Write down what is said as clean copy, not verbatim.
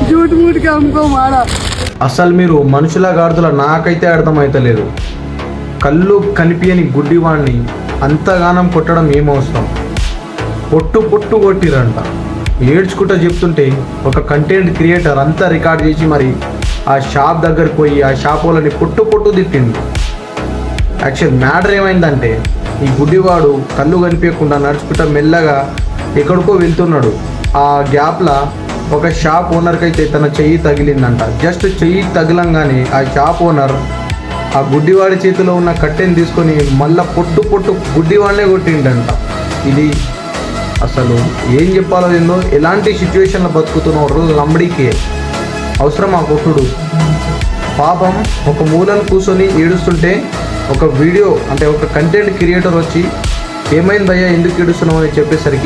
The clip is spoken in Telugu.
झूठ मूठ के हमको मारा। అసలు మీరు మనుషుల గాడుదల నాకైతే అర్థమైతలేదు. కళ్ళు కనిపించని గుడ్డివాడిని అంతగానం కొట్టడం ఏమవసరం? పొట్టు పొట్టు కొట్టిరంట. ఏడ్చుకుంటూ చెప్తుంటే ఒక కంటెంట్ క్రియేటర్ అంతా రికార్డ్ చేసి మరి ఆ షాప్ దగ్గరికి పోయి ఆ షాప్ వాళ్ళని పొట్టు పొట్టు తిట్టింది. యాక్చువల్ మ్యాటర్ ఏమైందంటే ఈ గుడ్డివాడు కళ్ళు కనిపించకుండా నడుచుకుంటా మెల్లగా ఎక్కడికో వెళ్తున్నాడు. ఆ గ్యాప్లో ఒక షాప్ ఓనర్కి అయితే తన చెయ్యి తగిలిందంట. జస్ట్ చెయ్యి తగిలంగానే ఆ షాప్ ఓనర్ ఆ గుడ్డివాడి చేతిలో ఉన్న కట్టెని తీసుకొని మళ్ళా పొట్టు పొట్టు గుడ్డివాడినే కొట్టిండంట. ఇది అసలు ఏం చెప్పాలో ఏందో, ఎలాంటి సిచ్యువేషన్లో బతుకుతున్న రోజు లంబడికి అవసరం ఆ కొట్టుడు. పాపం ఒక మూలను కూర్చొని ఏడుస్తుంటే ఒక వీడియో అంటే ఒక కంటెంట్ క్రియేటర్ వచ్చి ఏమైంది భయ్యా ఎందుకు ఏడుస్తున్నావు అని చెప్పేసరికి